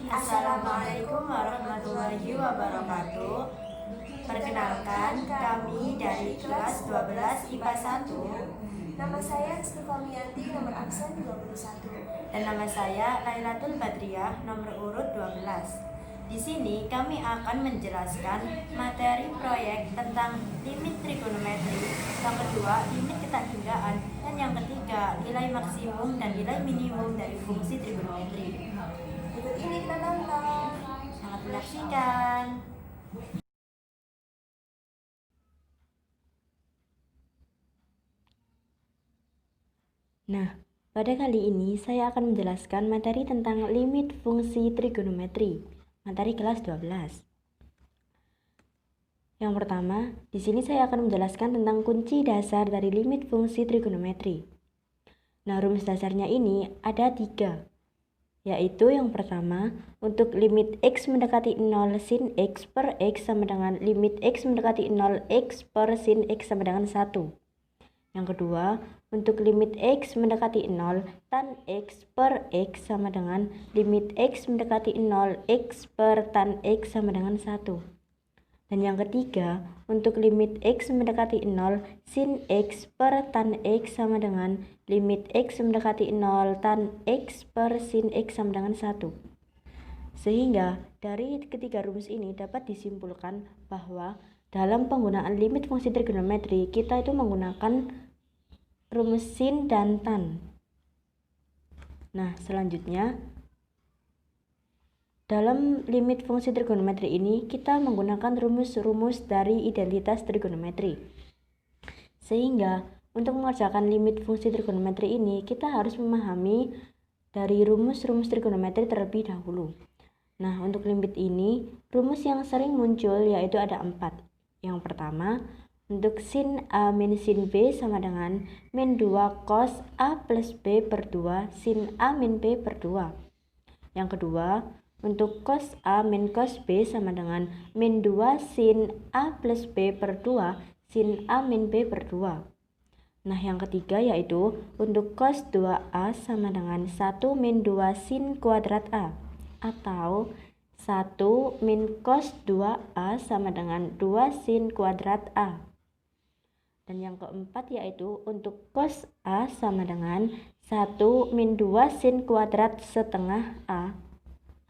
Assalamualaikum warahmatullahi wabarakatuh. Perkenalkan, kami dari kelas 12 IPA 1. Nama saya Stefamianti, nomor absen 21. Dan nama saya Lailatul Badriah, nomor urut 12. Di sini kami akan menjelaskan materi proyek tentang limit trigonometri, yang kedua limit ketanggungan, dan yang ketiga nilai maksimum dan nilai minimum dari fungsi trigonometri. Berikut ini kita tonton. Sangat menyaksikan. Nah, pada kali ini saya akan menjelaskan materi tentang limit fungsi trigonometri, materi kelas 12. Yang pertama, di sini saya akan menjelaskan tentang kunci dasar dari limit fungsi trigonometri. Nah, rumus dasarnya ini ada 3, yaitu yang pertama, untuk limit x mendekati 0 sin x per x sama dengan limit x mendekati 0 x per sin x sama dengan 1. Yang kedua, untuk limit x mendekati 0 tan x per x sama dengan limit x mendekati 0 x per tan x sama dengan 1. Dan yang ketiga, untuk limit x mendekati 0 sin x per tan x sama dengan limit x mendekati 0 tan x per sin x sama dengan 1. Sehingga dari ketiga rumus ini dapat disimpulkan bahwa dalam penggunaan limit fungsi trigonometri kita itu menggunakan rumus sin dan tan. Nah, selanjutnya dalam limit fungsi trigonometri ini kita menggunakan rumus-rumus dari identitas trigonometri. Sehingga untuk mengerjakan limit fungsi trigonometri ini kita harus memahami dari rumus-rumus trigonometri terlebih dahulu. Nah, untuk limit ini rumus yang sering muncul yaitu ada 4. Yang pertama, untuk sin A min sin B sama dengan min 2 cos A plus B per 2 sin A min B per 2. Yang kedua, untuk cos A min cos B sama dengan min 2 sin A plus B per 2 sin A min B per 2. Nah, yang ketiga yaitu untuk cos 2A sama dengan 1 min 2 sin kuadrat A, atau 1 min cos 2A sama dengan 2 sin kuadrat A. Dan yang keempat yaitu untuk cos A sama dengan 1 min 2 sin kuadrat setengah A,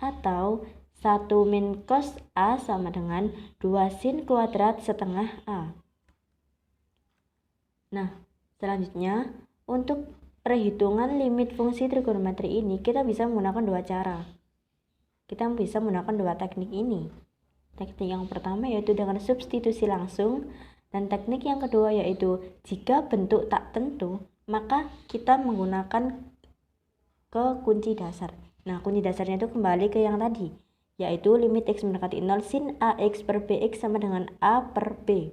atau 1 min cos A sama dengan 2 sin kuadrat setengah A. Nah, selanjutnya untuk perhitungan limit fungsi trigonometri ini kita bisa menggunakan 2 cara. Kita bisa menggunakan 2 teknik ini. Teknik yang pertama yaitu dengan substitusi langsung, dan teknik yang kedua yaitu jika bentuk tak tentu, maka kita menggunakan ke kunci dasar. Nah, kunci dasarnya itu kembali ke yang tadi, yaitu limit x mendekati 0 sin ax per bx sama dengan a per b.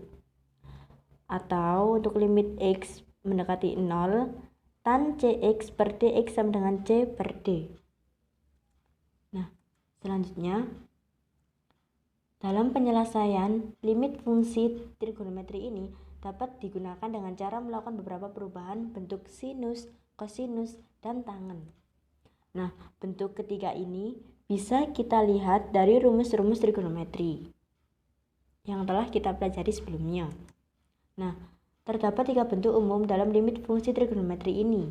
Atau untuk limit x mendekati 0 tan cx per dx sama dengan c per d. Nah, selanjutnya dalam penyelesaian limit fungsi trigonometri ini dapat digunakan dengan cara melakukan beberapa perubahan bentuk sinus, kosinus, dan tangen. Nah, bentuk ketiga ini bisa kita lihat dari rumus-rumus trigonometri yang telah kita pelajari sebelumnya. Nah, terdapat 3 bentuk umum dalam limit fungsi trigonometri ini.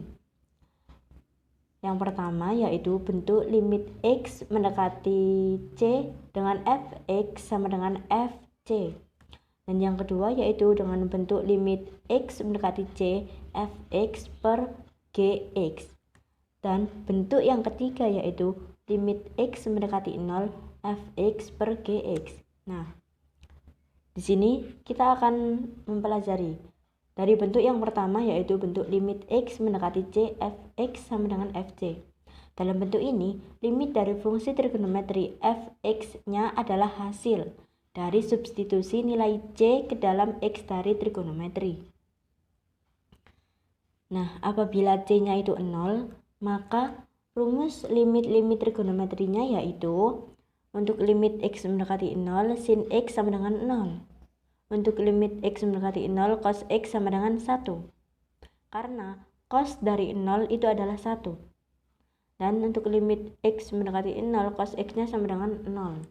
Yang pertama yaitu bentuk limit x mendekati c dengan fx sama dengan fc. Dan yang kedua yaitu dengan bentuk limit x mendekati c fx per gx. Dan bentuk yang ketiga yaitu limit x mendekati 0 fx per gx. Nah, di sini kita akan mempelajari dari bentuk yang pertama yaitu bentuk limit x mendekati c fx sama dengan fc. Dalam bentuk ini, limit dari fungsi trigonometri fx-nya adalah hasil dari substitusi nilai c ke dalam x dari trigonometri. Nah, apabila c-nya itu 0, maka rumus limit trigonometrinya yaitu untuk limit x mendekati 0 sin x sama dengan 0. Untuk limit x mendekati 0 cos x sama dengan 1. Karena cos dari 0 itu adalah 1. Dan untuk limit X mendekati 0, cos X-nya sama dengan 0.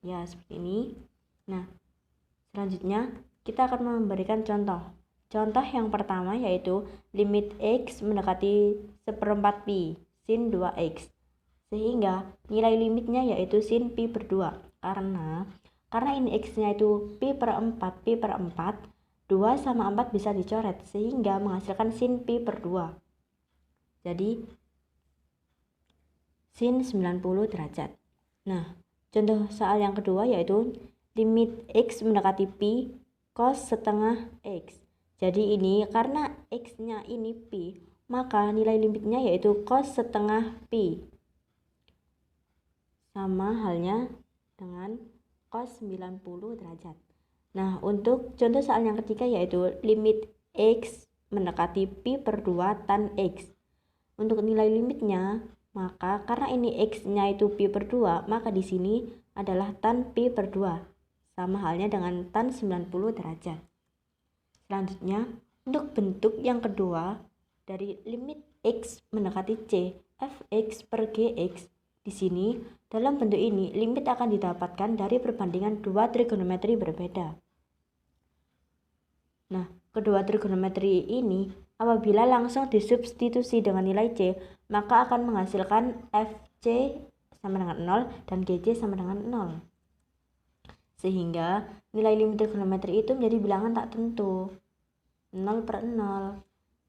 Ya, seperti ini. Nah, selanjutnya kita akan memberikan contoh. Contoh yang pertama yaitu limit X mendekati 1/4 pi sin 2X. Sehingga nilai limitnya yaitu sin pi per 2. Karena ini X-nya itu pi per 4, 2 sama 4 bisa dicoret sehingga menghasilkan sin pi per 2. Jadi sin 90 derajat. Nah, contoh soal yang kedua yaitu limit X mendekati pi cos setengah X. Jadi ini karena X-nya ini pi, maka nilai limitnya yaitu cos setengah pi. Sama halnya dengan cos 90 derajat. Nah, untuk contoh soal yang ketiga yaitu limit X mendekati pi per 2 tan X. Untuk nilai limitnya, maka karena ini X-nya itu pi per 2, maka di sini adalah tan pi per 2. Sama halnya dengan tan 90 derajat. Selanjutnya, untuk bentuk yang kedua dari limit X mendekati C, fx per gx. Di sini, dalam bentuk ini, limit akan didapatkan dari perbandingan dua trigonometri berbeda. Nah, kedua trigonometri ini, apabila langsung disubstitusi dengan nilai C, maka akan menghasilkan fc sama dengan 0 dan gc sama dengan 0. Sehingga nilai limit trigonometri itu menjadi bilangan tak tentu, 0/0.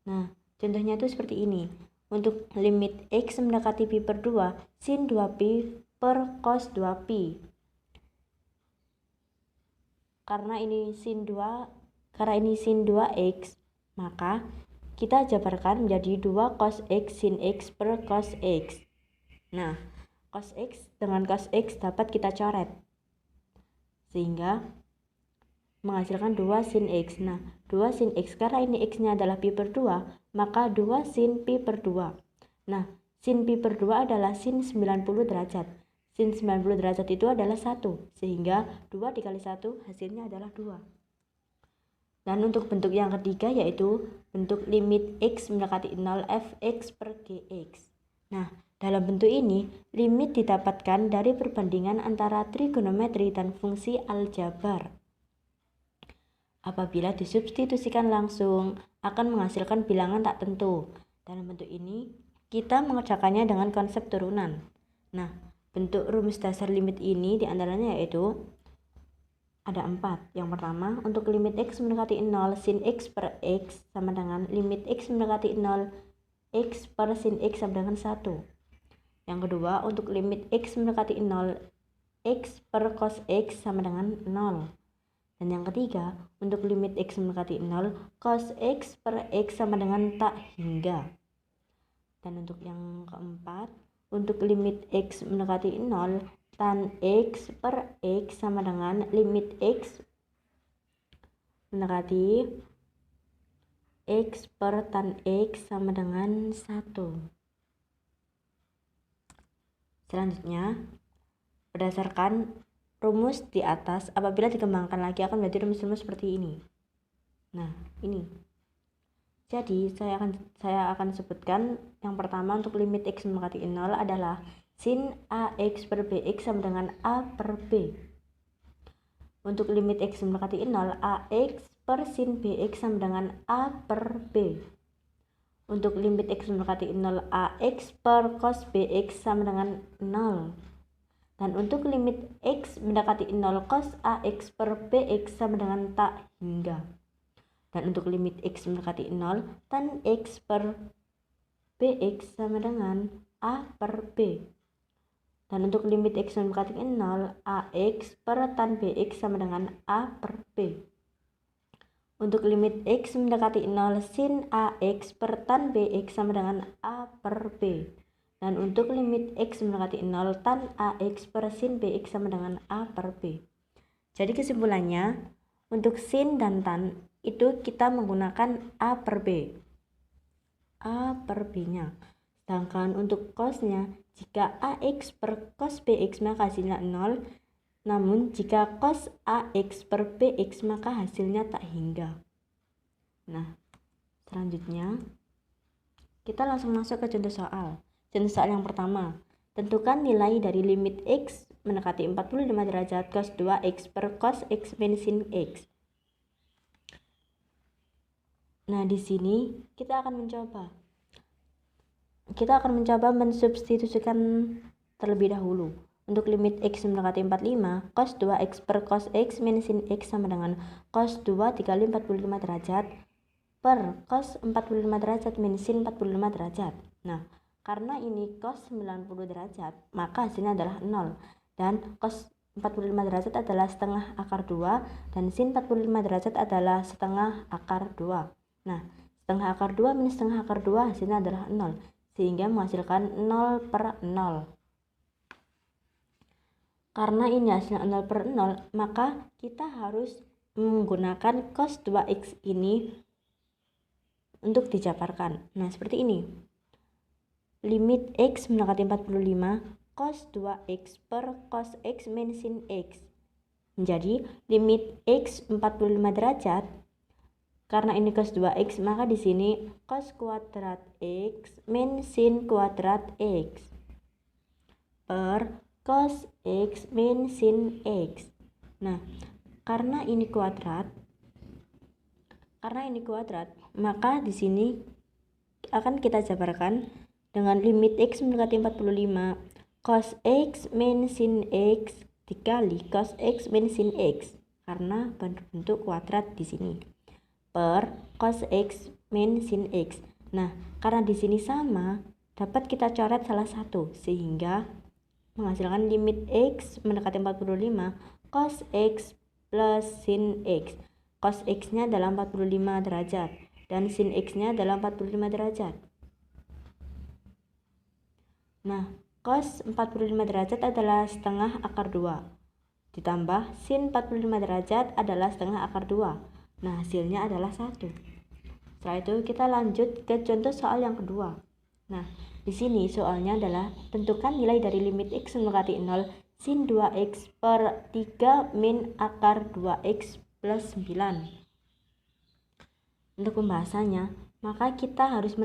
Nah, contohnya itu seperti ini. Untuk limit X mendekati pi per 2, sin 2pi per cos 2pi. Karena ini sin 2x, maka kita jabarkan menjadi 2 cos X sin X per cos X. Nah, cos X dengan cos X dapat kita coret, sehingga menghasilkan 2 sin X. Nah, 2 sin X karena ini X-nya adalah pi per 2, maka 2 sin pi per 2. Nah, sin pi per 2 adalah sin 90 derajat. Sin 90 derajat itu adalah 1, sehingga 2 dikali 1 hasilnya adalah 2. Dan untuk bentuk yang ketiga yaitu bentuk limit X mendekati 0 fx per gx. Nah, dalam bentuk ini, limit didapatkan dari perbandingan antara trigonometri dan fungsi aljabar. Apabila disubstitusikan langsung, akan menghasilkan bilangan tak tentu. Dalam bentuk ini, kita mengerjakannya dengan konsep turunan. Nah, bentuk rumus dasar limit ini diantaranya yaitu ada 4. Yang pertama, untuk limit X mendekati 0 sin X per X sama dengan limit X mendekati 0 X per sin X sama dengan 1. Yang kedua, untuk limit X mendekati 0 X per cos X sama dengan 0. Dan yang ketiga, untuk limit X mendekati 0 cos X per X sama dengan tak hingga. Dan untuk yang keempat, untuk limit X mendekati 0 tan X per X sama dengan limit X mendekati X per tan X sama dengan 1. Selanjutnya, berdasarkan rumus di atas, apabila dikembangkan lagi akan menjadi rumus-rumus seperti ini. Nah, ini. Jadi, saya akan sebutkan yang pertama untuk limit X mendekati 0 adalah sin AX per BX sama dengan A per B. Untuk limit X mendekati 0, AX per sin BX sama dengan A per B. Untuk limit X mendekati 0, AX per cos BX sama dengan 0. Dan untuk limit X mendekati 0, cos AX per BX sama dengan tak hingga. Dan untuk limit X mendekati 0, tan X per BX sama dengan A per B. Dan untuk limit X mendekati 0, AX per tan BX sama dengan A per B. Untuk limit X mendekati 0, sin AX per tan BX sama dengan A per B. Dan untuk limit X mendekati 0, tan AX per sin BX sama dengan A per B. Jadi kesimpulannya, untuk sin dan tan itu kita menggunakan A per B. A per B-nya. Sedangkan untuk cosnya, jika AX per cos BX maka hasilnya 0, namun jika cos AX per BX maka hasilnya tak hingga. Nah, selanjutnya kita langsung masuk ke contoh soal. Contoh soal yang pertama, tentukan nilai dari limit X mendekati 45 derajat cos 2X per cos X min sin X. Nah, di sini kita akan mencoba mensubstitusikan terlebih dahulu. Untuk limit X mendekati 45, cos 2X per cos X min sin X sama dengan cos 2 dikali 45 derajat per cos 45 derajat min sin 45 derajat. Nah, karena ini cos 90 derajat, maka hasilnya adalah 0. Dan cos 45 derajat adalah setengah akar 2 dan sin 45 derajat adalah setengah akar 2. Nah, setengah akar 2 minus setengah akar 2 hasilnya adalah 0, sehingga menghasilkan 0 per 0. Karena ini hasilnya 0 per 0, maka kita harus menggunakan cos 2X ini untuk dijabarkan. Nah, seperti ini. Limit X mendekati 45, cos 2X per cos X min sin X. Menjadi limit X 45 derajat. Karena ini cos 2X, maka di sini cos kuadrat X min sin kuadrat X per cos X min sin X. Nah, karena ini kuadrat, maka di sini akan kita jabarkan dengan limit X mendekati 45, cos X min sin X dikali cos X min sin X, karena bentuk kuadrat di sini, per cos X min sin X. Nah, karena di sini sama, dapat kita coret salah satu, sehingga menghasilkan limit X mendekati 45, cos X plus sin X. Cos X-nya adalah 45 derajat dan sin X-nya adalah 45 derajat. Nah, cos 45 derajat adalah setengah akar 2 ditambah sin 45 derajat adalah setengah akar 2. Nah, hasilnya adalah 1. Setelah itu kita lanjut ke contoh soal yang kedua. Nah, di sini soalnya adalah tentukan nilai dari limit X mendekati 0 sin 2X per 3 min akar 2X plus 9. Untuk pembahasannya, maka kita harus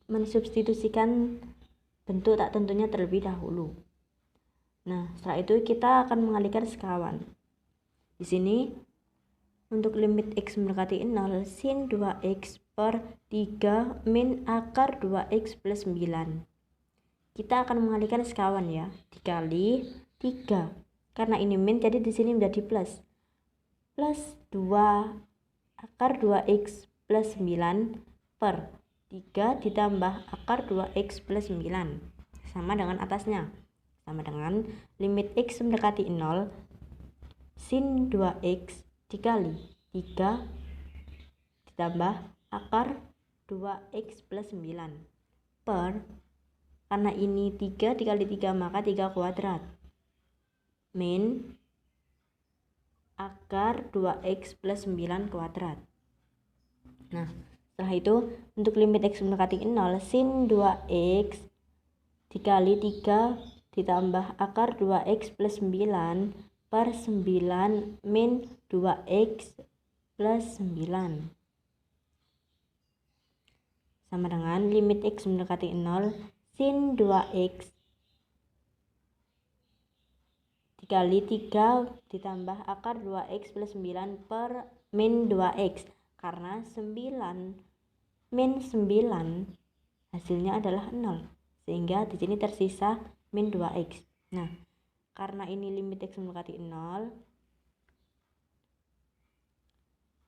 mensubstitusikan bentuk tak tentunya terlebih dahulu. Nah, setelah itu kita akan mengalihkan sekawan. Di sini untuk limit X mendekati 0 sin 2X per 3 min akar 2X plus 9. Kita akan mengalihkan sekawan ya, dikali 3. Karena ini min, jadi di sini menjadi plus 2 akar 2X plus 9 per 3 ditambah akar 2X plus 9. Sama dengan atasnya. Sama dengan limit X mendekati 0 sin 2X dikali 3 ditambah akar 2X plus 9 per, karena ini 3 dikali 3 maka 3 kuadrat, min akar 2X plus 9 kuadrat. Nah, setelah itu untuk limit X mendekati 0 sin 2X dikali 3 ditambah akar 2X plus 9 per 9 min 2X plus 9 sama dengan limit X mendekati 0 sin 2X dikali 3 ditambah akar 2X plus 9 per min 2X, karena 9 min 9 hasilnya adalah 0, sehingga di sini tersisa min 2X. Nah, karena ini limit X mendekati 0,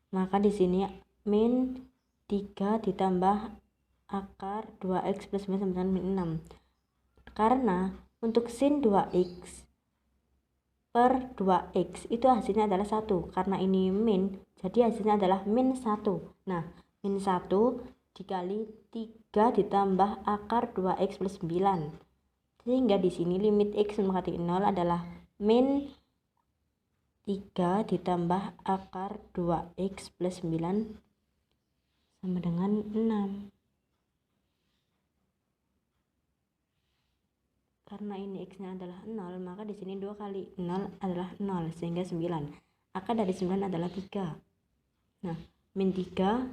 maka di sini min 3 ditambah akar 2X plus 9 sama dengan min 6. Karena untuk sin 2X per 2X itu hasilnya adalah 1. Karena ini min, jadi hasilnya adalah min 1. Nah, min 1 dikali 3 ditambah akar 2X plus 9. Sehingga di sini limit X mendekati 0 adalah min 3 ditambah akar 2X plus 9 sama dengan 6. Karena ini X-nya adalah 0, maka di sini 2 kali 0 adalah 0, sehingga 9. Akar dari 9 adalah 3. Nah, min 3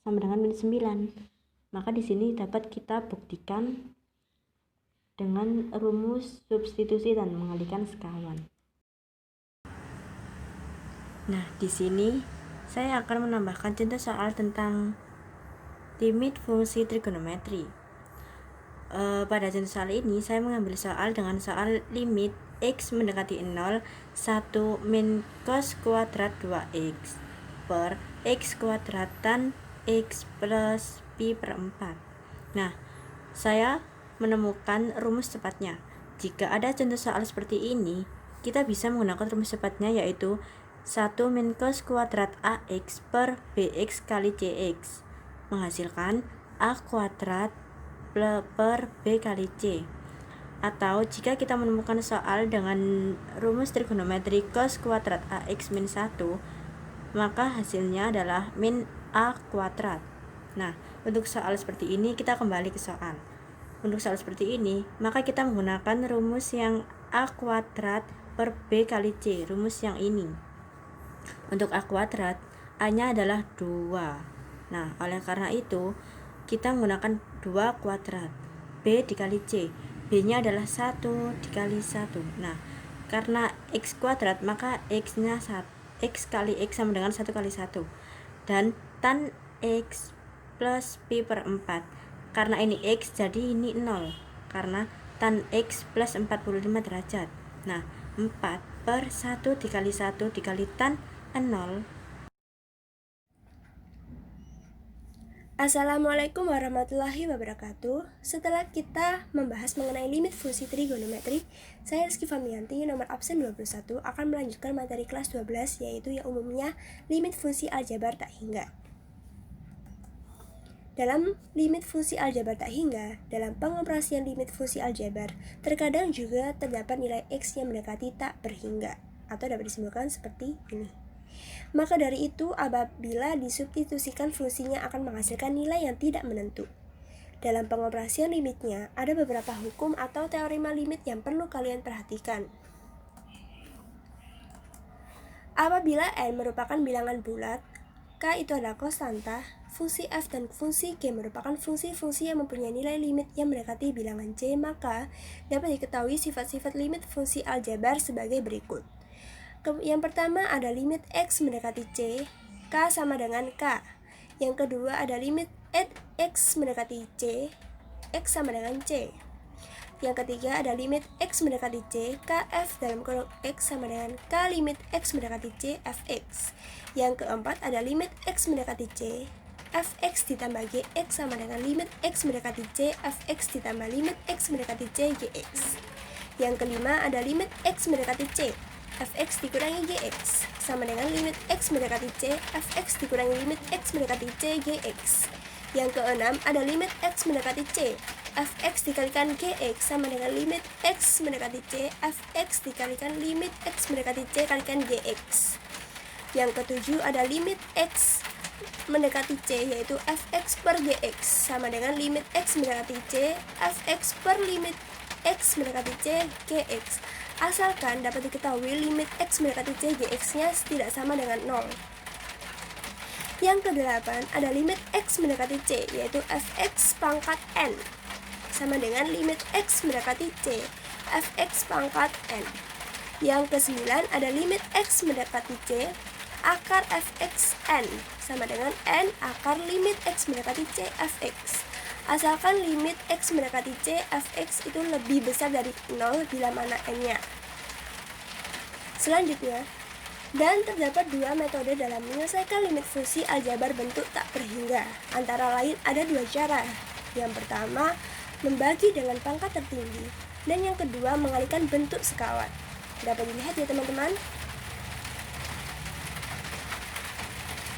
sama dengan min 9. Maka di sini dapat kita buktikan dengan rumus substitusi dan mengalihkan sekawan. Nah, di sini saya akan menambahkan contoh soal tentang limit fungsi trigonometri. Pada contoh soal ini saya mengambil soal dengan soal limit x mendekati 0 1 min cos kuadrat 2x per x kuadrat tan x plus pi per 4. Nah, saya menemukan rumus cepatnya. Jika ada contoh soal seperti ini, kita bisa menggunakan rumus cepatnya, yaitu 1 min cos kuadrat ax per bx kali cx menghasilkan a kuadrat per b kali c. Atau jika kita menemukan soal dengan rumus trigonometri cos kuadrat ax min 1, maka hasilnya adalah min a kuadrat. Nah, untuk soal seperti ini kita kembali ke soal. Untuk soal seperti ini, maka kita menggunakan rumus yang a kuadrat per b kali c, rumus yang ini. Untuk a kuadrat, a-nya adalah 2. Nah, oleh karena itu kita menggunakan 2 kuadrat, b dikali c, b-nya adalah 1 dikali 1. Nah, karena x kuadrat, maka x-nya x kali x sama dengan 1 kali 1. Dan tan x plus pi per 4. Karena ini x, jadi ini 0. Karena tan x plus 45 derajat. Nah, 4 per 1 dikali 1 dikali tan 0. Assalamualaikum warahmatullahi wabarakatuh. Setelah kita membahas mengenai limit fungsi trigonometri, saya Rizky Famianti, nomor absen 21, akan melanjutkan materi kelas 12, yaitu yang umumnya limit fungsi aljabar tak hingga. Dalam limit fungsi aljabar tak hingga, dalam pengoperasian limit fungsi aljabar, terkadang juga terdapat nilai x yang mendekati tak berhingga, atau dapat disimpulkan seperti ini. Maka dari itu, apabila disubstitusikan fungsinya akan menghasilkan nilai yang tidak menentu. Dalam pengoperasian limitnya, ada beberapa hukum atau teorema limit yang perlu kalian perhatikan. Apabila n merupakan bilangan bulat, k itu adalah konstanta, fungsi f dan fungsi g merupakan fungsi-fungsi yang mempunyai nilai limit yang mendekati bilangan c, maka dapat diketahui sifat-sifat limit fungsi aljabar sebagai berikut. Yang pertama ada limit x mendekati c, k sama dengan k. Yang kedua ada limit x mendekati c, x sama dengan c. Yang ketiga ada limit x mendekati c, kf dalam kurung x sama dengan k limit x mendekati c, fx. Yang keempat ada limit x mendekati c, fx ditambah gx sama dengan limit x mendekati c, fx ditambah limit x mendekati c, gx. Yang kelima ada limit x mendekati c, fx dikurangi gx sama dengan limit x mendekati c, fx dikurangi limit x mendekati c, gx. Yang keenam ada limit x mendekati c, fx dikalikan gx sama dengan limit x mendekati c, fx dikalikan limit x mendekati c kalikan gx. Yang ketujuh ada limit x mendekati c, yaitu fx per gx sama dengan limit x mendekati c, fx per limit x mendekati c, gx. Asalkan dapat diketahui limit x mendekati c, gx-nya tidak sama dengan 0. Yang kedelapan ada limit x mendekati c, yaitu fx pangkat n sama dengan limit x mendekati c, fx pangkat n. Yang kesembilan ada limit x mendekati c, akar fx n sama dengan n akar limit x mendekati c, fx. Asalkan limit x mendekati c, fx itu lebih besar dari 0 bila mana n-nya. Selanjutnya, dan terdapat dua metode dalam menyelesaikan limit fungsi aljabar bentuk tak berhingga. Antara lain ada dua cara. Yang pertama, membagi dengan pangkat tertinggi, dan yang kedua mengalihkan bentuk sekawan. Dapat dilihat ya teman-teman.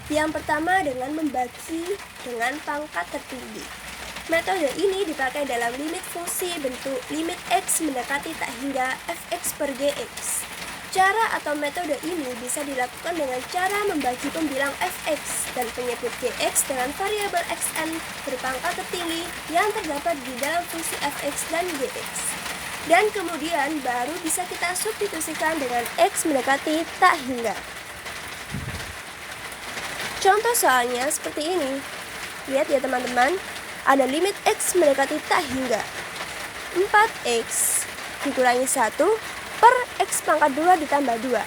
Yang pertama dengan membagi dengan pangkat tertinggi. Metode ini dipakai dalam limit fungsi bentuk limit x mendekati tak hingga fx per gx. Cara atau metode ini bisa dilakukan dengan cara membagi pembilang fx dan penyebut gx dengan variabel xn berpangkat tertinggi yang terdapat di dalam fungsi fx dan gx. Dan kemudian baru bisa kita substitusikan dengan x mendekati tak hingga. Contoh soalnya seperti ini. Lihat ya teman-teman. ada limit X mendekati tak hingga 4X dikurangi 1 per X pangkat 2 ditambah 2.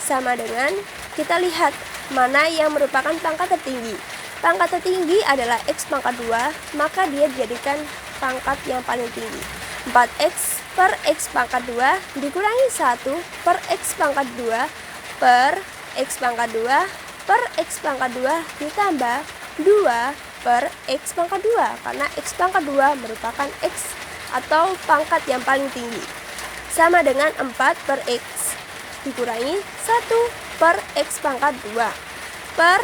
Sama dengan kita lihat mana yang merupakan pangkat tertinggi. Pangkat tertinggi adalah X pangkat 2, maka dia dijadikan pangkat yang paling tinggi. 4X per X pangkat 2 dikurangi 1 per X pangkat 2 per X pangkat 2 per X pangkat 2 ditambah 2 per X pangkat 2, karena X pangkat 2 merupakan X atau pangkat yang paling tinggi. Sama dengan 4 per X dikurangi 1 per X pangkat 2 per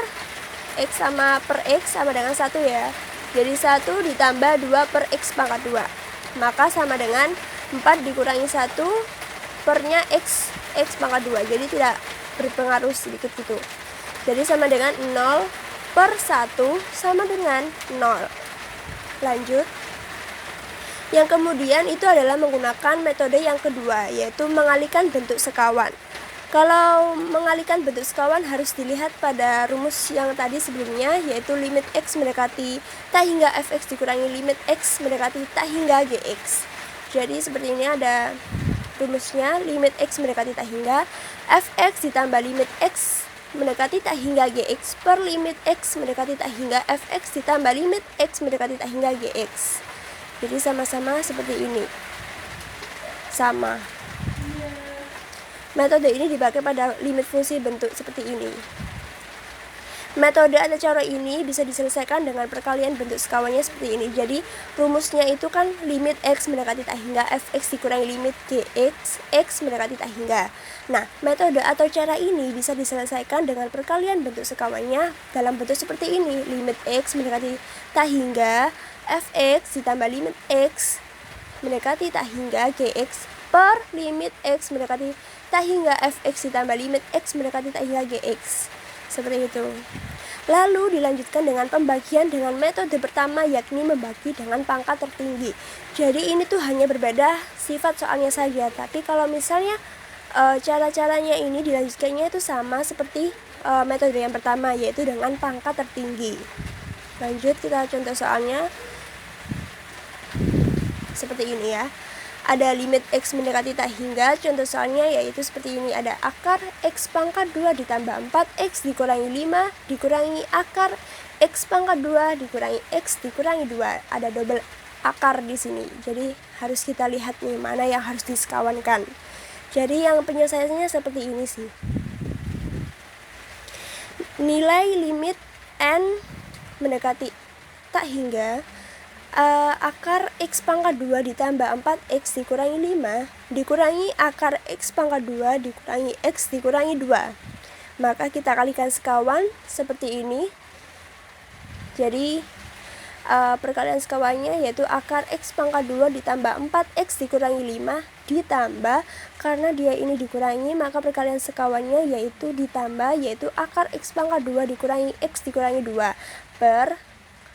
X sama per X sama dengan 1 ya. Jadi 1 ditambah 2 per X pangkat 2. Maka sama dengan 4 dikurangi 1 pernya X pangkat 2. Jadi tidak berpengaruh sedikit gitu. Jadi sama dengan 0 per 1 sama dengan 0. Lanjut. Yang kemudian itu adalah menggunakan metode yang kedua, yaitu mengalihkan bentuk sekawan. Kalau mengalihkan bentuk sekawan harus dilihat pada rumus yang tadi sebelumnya, yaitu limit X mendekati tak hingga fx dikurangi limit X mendekati tak hingga gx. Jadi seperti ini ada rumusnya, limit X mendekati tak hingga fx ditambah limit X mendekati tak hingga gx per limit X mendekati tak hingga fx ditambah limit X mendekati tak hingga gx. Jadi sama-sama seperti ini. Sama. Metode ini dipakai pada limit fungsi bentuk seperti ini. Metode atau cara ini bisa diselesaikan dengan perkalian bentuk sekawannya seperti ini. Jadi rumusnya itu kan limit X mendekati tak hingga fx dikurangi limit gx X mendekati tak hingga. Nah, metode atau cara ini bisa diselesaikan dengan perkalian bentuk sekawannya dalam bentuk seperti ini. Limit X mendekati tak hingga fx ditambah limit X mendekati tak hingga gx per limit X mendekati tak hingga fx ditambah limit X mendekati tak hingga gx. Seperti itu. Lalu dilanjutkan dengan pembagian dengan metode pertama, yakni membagi dengan pangkat tertinggi. Jadi ini tuh hanya berbeda sifat soalnya saja. Tapi kalau misalnya cara-caranya ini dilanjutkannya itu sama seperti metode yang pertama, yaitu dengan pangkat tertinggi. Lanjut kita contoh soalnya. Seperti ini ya. Ada limit X mendekati tak hingga, contoh soalnya yaitu seperti ini. Ada akar X pangkat 2 ditambah 4X dikurangi 5 dikurangi akar X pangkat 2 dikurangi X dikurangi 2. Ada double akar di sini. Jadi harus kita lihat nih mana yang harus disekawankan. Jadi yang penyelesaiannya seperti ini sih. Nilai limit N mendekati tak hingga akar X pangkat 2 ditambah 4X dikurangi 5 dikurangi akar X pangkat 2 dikurangi X dikurangi 2. Maka kita kalikan sekawan seperti ini. Jadi perkalian sekawannya yaitu akar X pangkat 2 ditambah 4X dikurangi 5 ditambah, karena dia ini dikurangi maka perkalian sekawannya yaitu ditambah, yaitu akar X pangkat 2 dikurangi X dikurangi 2 per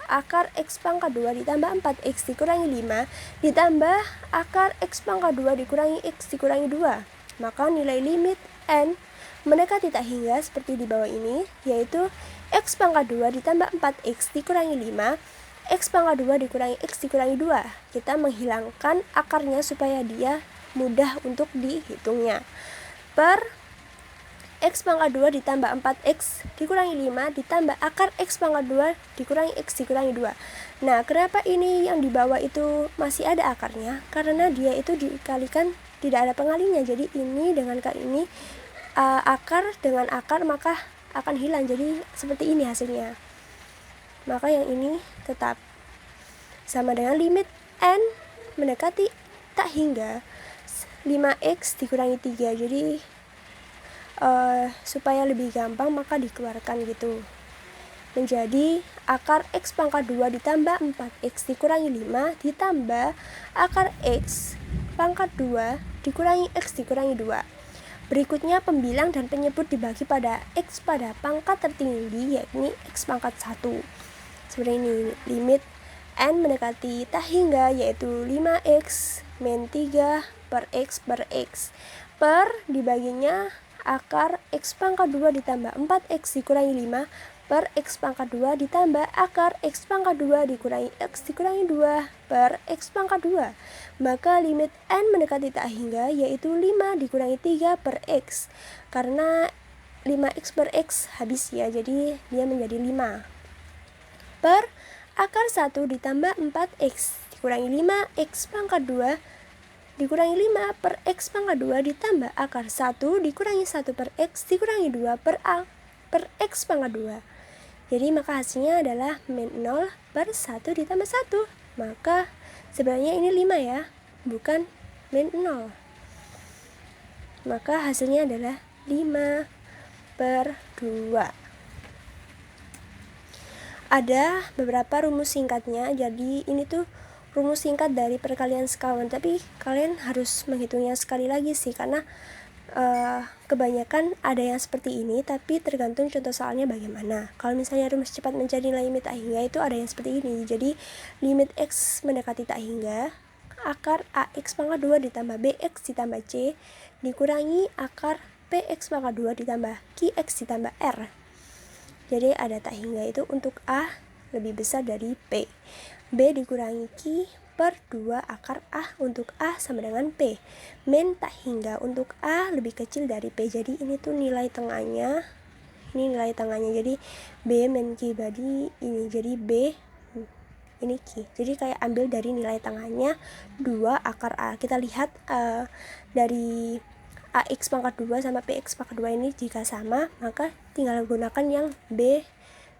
akar X pangkat 2 ditambah 4X dikurangi 5 ditambah akar X pangkat 2 dikurangi X dikurangi 2. Maka nilai limit N mendekati tak hingga seperti di bawah ini, yaitu X pangkat 2 ditambah 4X dikurangi 5 X pangkat 2 dikurangi X dikurangi 2. Kita menghilangkan akarnya supaya dia mudah untuk dihitungnya. Per X pangkat 2 ditambah 4X dikurangi 5 ditambah akar X pangkat 2 dikurangi X dikurangi 2. Nah, kenapa ini yang di bawah itu masih ada akarnya? Karena dia itu dikalikan tidak ada pengalinya. Jadi ini dengan ini akar dengan akar maka akan hilang. Jadi seperti ini hasilnya. Maka yang ini tetap sama dengan limit N mendekati tak hingga 5X dikurangi 3. Jadi supaya lebih gampang maka dikeluarkan gitu. Menjadi akar X pangkat 2 ditambah 4X dikurangi 5 ditambah akar X pangkat 2 dikurangi X dikurangi 2. Berikutnya pembilang dan penyebut dibagi pada X pada pangkat tertinggi, yakni X pangkat 1. Seperti ini, limit N mendekati tak hingga yaitu 5X min 3 per X per dibaginya akar X pangkat 2 ditambah 4X dikurangi 5 per X pangkat 2 ditambah akar X pangkat 2 dikurangi X dikurangi 2 per X pangkat 2. Maka limit N mendekati tak hingga yaitu 5 dikurangi 3 per X. Karena 5X per X habis ya, jadi dia menjadi 5 per akar 1 ditambah 4X dikurangi 5X pangkat 2 dikurangi 5 per X pangkat 2 ditambah akar 1 dikurangi 1 per X dikurangi 2 per X pangkat 2. Jadi maka hasilnya adalah min 0 per 1 ditambah 1. Maka sebenarnya ini 5 ya, bukan min 0. Maka hasilnya adalah 5 per 2. Ada beberapa rumus singkatnya, jadi ini tuh rumus singkat dari perkalian sekawan, tapi kalian harus menghitungnya sekali lagi sih, karena kebanyakan ada yang seperti ini, tapi tergantung contoh soalnya bagaimana. Kalau misalnya rumus cepat mencari nilai limit tak hingga itu ada yang seperti ini, jadi limit X mendekati tak hingga akar AX pangkat 2 ditambah BX ditambah C dikurangi akar PX pangkat 2 ditambah QX ditambah R. Jadi ada tak hingga itu untuk A lebih besar dari P. B dikurangi Q per 2 akar A untuk A sama dengan P. Min tak hingga untuk A lebih kecil dari P. Jadi ini tuh nilai tengahnya. Ini nilai tengahnya. Jadi B min Q bagi ini. Jadi B ini Q. Jadi kayak ambil dari nilai tengahnya 2 akar A. Kita lihat dari AX pangkat 2 sama PX pangkat 2 ini jika sama, maka tinggal gunakan yang B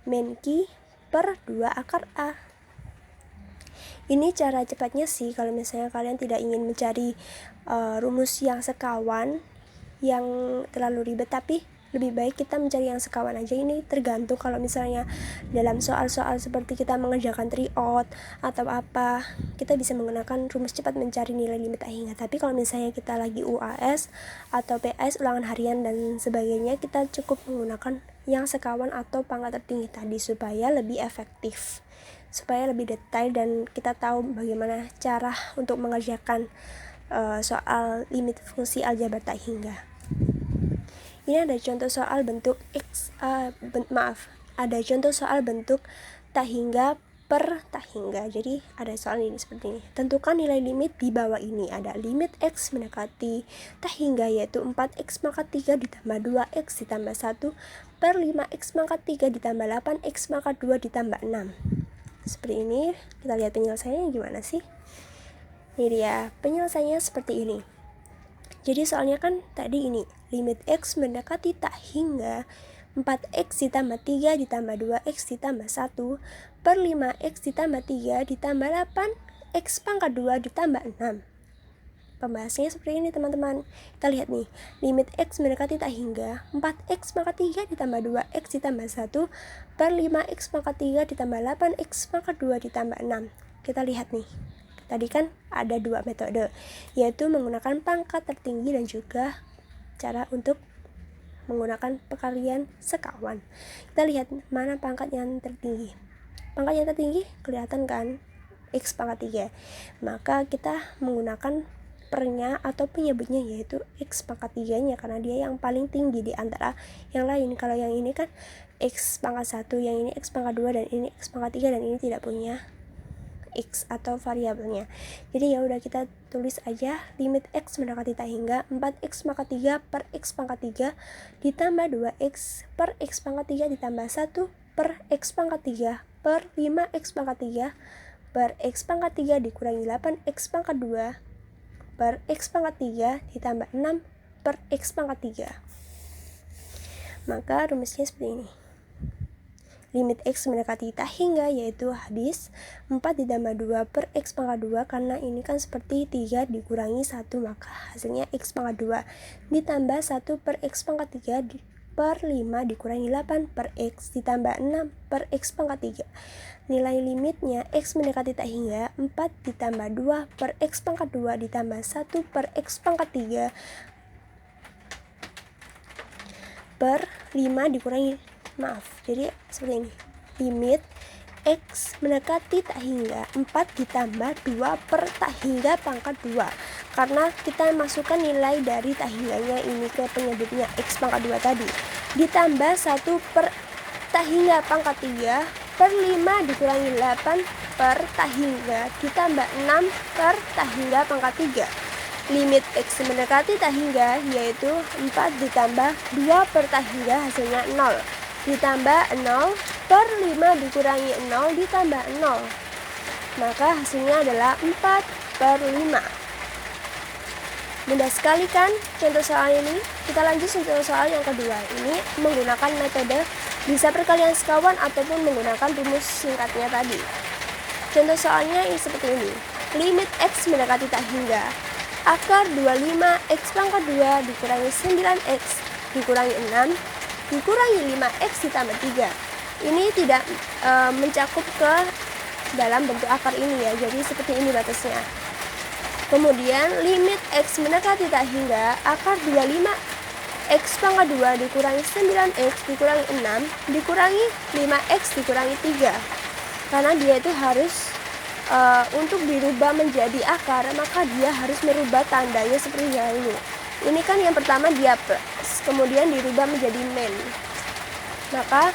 min Q per 2 akar A. Ini cara cepatnya sih kalau misalnya kalian tidak ingin mencari rumus yang sekawan yang terlalu ribet, tapi lebih baik kita mencari yang sekawan aja. Ini tergantung kalau misalnya dalam soal-soal seperti kita mengerjakan triot atau apa, kita bisa menggunakan rumus cepat mencari nilai limit tak hingga. Tapi kalau misalnya kita lagi UAS atau PS ulangan harian dan sebagainya, kita cukup menggunakan yang sekawan atau pangkat tertinggi tadi supaya lebih efektif, supaya lebih detail dan kita tahu bagaimana cara untuk mengerjakan soal limit fungsi aljabar tak hingga. Ini ada contoh soal bentuk ada contoh soal bentuk tak hingga per tak hingga. Jadi ada soal ini seperti ini. Tentukan nilai limit di bawah ini. Ada limit X mendekati tak hingga yaitu 4X pangkat 3 ditambah 2X ditambah 1 per 5X pangkat 3 ditambah 8X pangkat 2 ditambah 6. Seperti ini. Kita lihat penyelesaiannya gimana sih. Ini dia penyelesaiannya seperti ini. Jadi soalnya kan tadi ini limit X mendekati tak hingga 4X ditambah 3 ditambah 2X ditambah 1 per 5X ditambah 3 ditambah 8X pangkat 2 ditambah 6. Pembahasannya seperti ini teman-teman. Kita lihat nih, limit X mendekati tak hingga 4X pangkat 3 ditambah 2X ditambah 1 per 5X pangkat 3 ditambah 8X pangkat 2 ditambah 6. Kita lihat nih, tadi kan ada dua metode, yaitu menggunakan pangkat tertinggi dan juga cara untuk menggunakan perkalian sekawan. Kita lihat mana pangkat yang tertinggi. Pangkat yang tertinggi kelihatan kan, X pangkat 3. Maka kita menggunakan pernya atau penyebutnya yaitu X pangkat 3-nya karena dia yang paling tinggi di antara yang lain. Kalau yang ini kan X pangkat 1, yang ini X pangkat 2, dan ini X pangkat 3, dan ini tidak punya X atau variabelnya. Jadi ya udah kita tulis aja limit X mendekati tak hingga 4X pangkat 3 per X pangkat 3 ditambah 2X per X pangkat 3 ditambah 1 per X pangkat 3 per 5X pangkat 3 per X pangkat 3 dikurangi 8X pangkat 2 per X pangkat 3 ditambah 6 per X pangkat 3. Maka rumusnya seperti ini. Limit X mendekati tak hingga yaitu habis 4 ditambah 2 per X pangkat 2, karena ini kan seperti 3 dikurangi 1, maka hasilnya X pangkat 2 ditambah 1 per X pangkat 3 per 5 dikurangi 8 per X ditambah 6 per X pangkat 3. Nilai limitnya X mendekati tak hingga 4 ditambah 2 per X pangkat 2 ditambah 1 per X pangkat 3 per 5 dikurangi, jadi seperti ini. Limit X mendekati tak hingga 4 ditambah 2 per tak hingga pangkat 2. Karena kita masukkan nilai dari tak hingganya ini ke penyebutnya X pangkat 2 tadi. Ditambah 1 per tak hingga pangkat 3 per 5 dikurangi 8 per tak hingga ditambah 6 per tak hingga pangkat 3. Limit X mendekati tak hingga yaitu 4 ditambah 2 per tak hingga hasilnya 0. Ditambah 0 per 5 dikurangi 0 ditambah 0. Maka hasilnya adalah 4 per 5. Mudah sekali kan contoh soal ini? Kita lanjut contoh soal yang kedua. Ini menggunakan metode bisa perkalian sekawan ataupun menggunakan rumus singkatnya tadi. Contoh soalnya ini seperti ini. Limit X mendekati tak hingga. Akar 25 X pangkat 2 dikurangi 9X dikurangi 6 dikurangi 5X ditambah 3. Ini tidak mencakup ke dalam bentuk akar ini ya. Jadi seperti ini batasnya. Kemudian limit X mendekati tak hingga akar 25 X pangkat 2 dikurangi 9X dikurangi 6 dikurangi 5X dikurangi 3. Karena dia itu harus untuk dirubah menjadi akar, maka dia harus merubah tandanya seperti dahulu. Ini kan yang pertama dia plus, kemudian dirubah menjadi min. Maka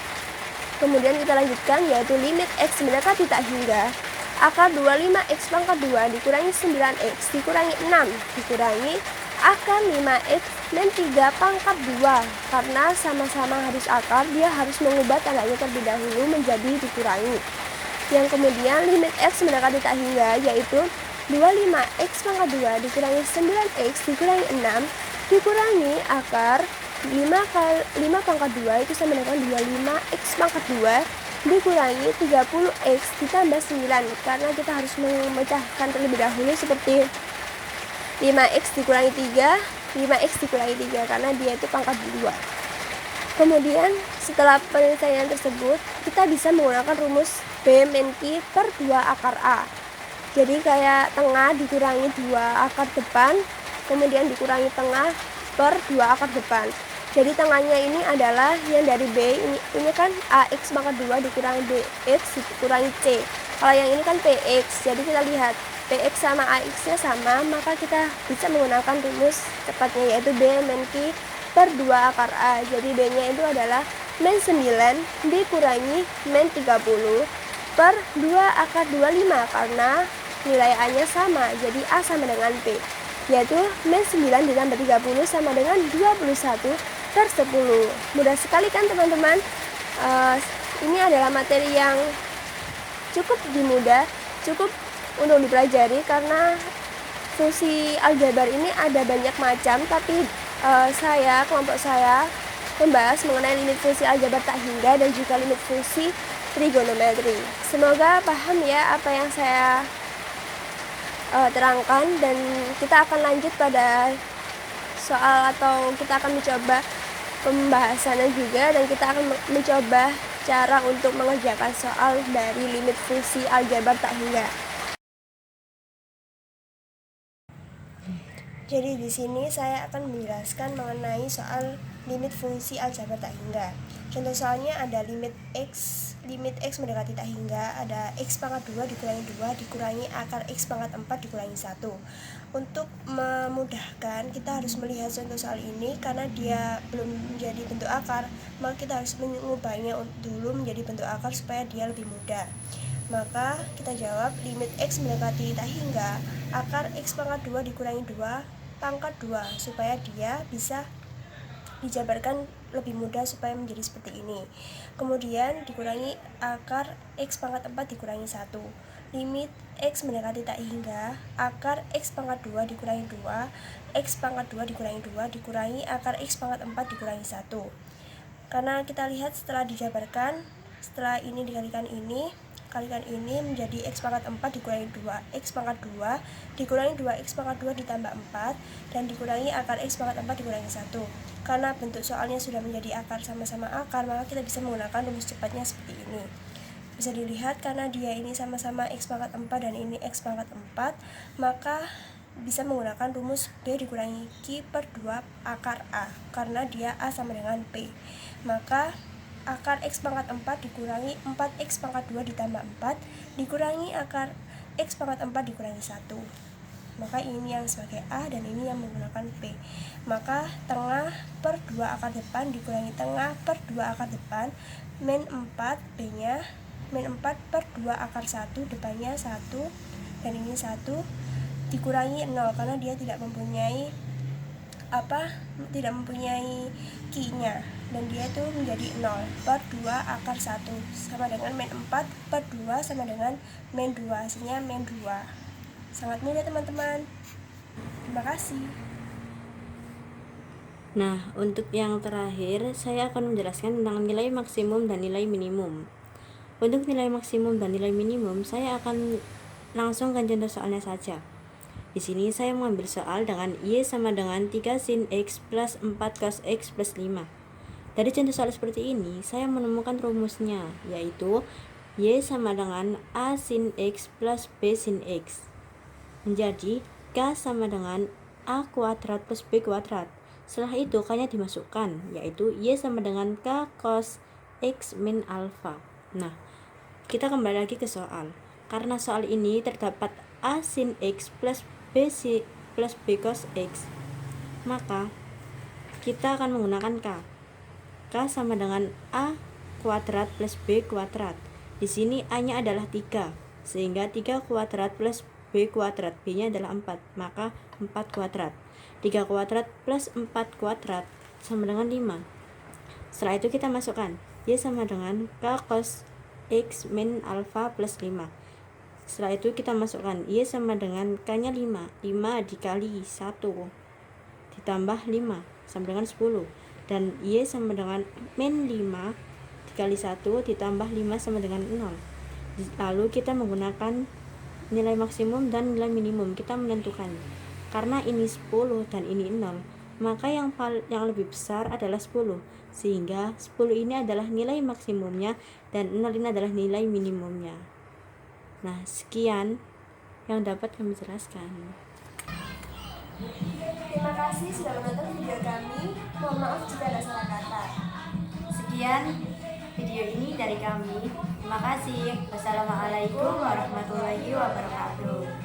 kemudian kita lanjutkan yaitu limit X mendekati tak hingga akar 25X pangkat 2 dikurangi 9X dikurangi 6 dikurangi akar 5X min 3 pangkat 2. Karena sama-sama harus akar, dia harus mengubah tandanya terlebih dahulu menjadi dikurangi. Yang kemudian limit X mendekati tak hingga yaitu 25X pangkat 2 dikurangi 9X dikurangi 6 dikurangi akar 5 pangkat 2 itu sama dengan 25X pangkat 2 dikurangi 30X ditambah 9. Karena kita harus memecahkan terlebih dahulu seperti 5X dikurangi 3 5X dikurangi 3 karena dia itu pangkat 2. Kemudian setelah penyelesaian tersebut kita bisa menggunakan rumus B min Q per 2 akar A. Jadi kayak tengah dikurangi 2 akar depan, kemudian dikurangi tengah per 2 akar depan. Jadi tengahnya ini adalah yang dari B, ini kan AX pangkat 2 dikurangi BX dikurangi C. Kalau yang ini kan PX, jadi kita lihat PX sama AX nya sama, maka kita bisa menggunakan rumus cepatnya yaitu B min Q per 2 akar A. Jadi B nya itu adalah min 9 dikurangi min 30 per 2 akar 25 karena nilai A nya sama, jadi A sama dengan P, yaitu min 9 ditambah 30 sama dengan 21 per 10. Mudah sekali kan teman-teman? Ini adalah materi yang cukup mudah, cukup untuk dipelajari karena fungsi aljabar ini ada banyak macam, tapi kelompok saya membahas mengenai limit fungsi aljabar tak hingga dan juga limit fungsi trigonometri. Semoga paham ya apa yang saya terangkan, dan kita akan lanjut pada soal atau kita akan mencoba pembahasannya juga, dan kita akan mencoba cara untuk mengerjakan soal dari limit fungsi aljabar tak hingga. Jadi di sini saya akan menjelaskan mengenai soal limit fungsi aljabar tak hingga. Contoh soalnya ada limit X mendekati tak hingga, ada X pangkat 2 dikurangi 2 dikurangi akar X pangkat 4 dikurangi 1. Untuk memudahkan kita harus melihat contoh soal ini karena dia belum menjadi bentuk akar, maka kita harus mengubahnya dulu menjadi bentuk akar supaya dia lebih mudah. Maka kita jawab limit X mendekati tak hingga akar X pangkat 2 dikurangi 2 pangkat 2 supaya dia bisa dijabarkan lebih mudah supaya menjadi seperti ini. Kemudian dikurangi akar X pangkat 4 dikurangi 1. Limit X mendekati tak hingga akar X pangkat 2 dikurangi 2 X pangkat 2 dikurangi 2 dikurangi akar X pangkat 4 dikurangi 1. Karena kita lihat setelah dijabarkan, setelah ini dikalikan ini menjadi X pangkat 4 dikurangi 2 X pangkat 2 dikurangi 2 X pangkat 2 ditambah 4 dan dikurangi akar X pangkat 4 dikurangi 1. Karena bentuk soalnya sudah menjadi akar sama-sama akar, maka kita bisa menggunakan rumus cepatnya seperti ini. Bisa dilihat karena dia ini sama-sama X pangkat 4 dan ini X pangkat 4, maka bisa menggunakan rumus B dikurangi Q per 2 akar A karena dia A sama dengan P. Maka akar X pangkat 4 dikurangi 4X pangkat 2 ditambah 4 dikurangi akar X pangkat 4 dikurangi 1. maka ini yang sebagai A dan ini yang menggunakan P. Maka tengah per 2 akar depan dikurangi tengah per 2 akar depan, min 4 B nya, min 4 per 2 akar 1 depannya 1 dan ini 1 dikurangi 0 karena dia tidak mempunyai ki-nya dan dia itu menjadi 0 per 2 akar 1 sama dengan min 4 per 2 sama dengan min 2, hasilnya min 2. Sangat mudah teman-teman. Terima kasih. Nah, untuk yang terakhir, saya akan menjelaskan tentang nilai maksimum dan nilai minimum. Untuk nilai maksimum dan nilai minimum, saya akan langsung ke contoh soalnya saja. Di sini saya mengambil soal dengan Y sama dengan 3 sin X plus 4 cos X plus 5. Dari contoh soal seperti ini, saya menemukan rumusnya, yaitu Y sama dengan A sin X plus B sin X. Menjadi K sama dengan A kuadrat plus B kuadrat. Setelah itu K-nya dimasukkan, yaitu Y sama dengan K cos X min alpha. Nah, kita kembali lagi ke soal. Karena soal ini terdapat A sin X plus B cos X, maka kita akan menggunakan K. K sama dengan A kuadrat plus B kuadrat. Di sini A-nya adalah 3, sehingga 3 kuadrat plus B kuadrat, B-nya adalah 4, maka 4 kuadrat. 3 kuadrat plus 4 kuadrat sama dengan 5. Setelah itu kita masukkan Y sama dengan K cos X min alpha plus 5. Setelah itu kita masukkan Y sama dengan K-nya 5. 5 dikali 1 ditambah 5 sama dengan 10. Dan Y sama dengan min 5 dikali 1 ditambah 5 sama dengan 0. Lalu kita menggunakan nilai maksimum dan nilai minimum. Kita menentukan. Karena ini 10 dan ini 0, maka yang lebih besar adalah 10. Sehingga 10 ini adalah nilai maksimumnya dan 0 ini adalah nilai minimumnya. Nah, sekian yang dapat kami jelaskan. Terima kasih sudah menonton video kami. Mohon maaf jika ada salah kata. Sekian video ini dari kami. Terima kasih. Wassalamualaikum warahmatullahi wabarakatuh.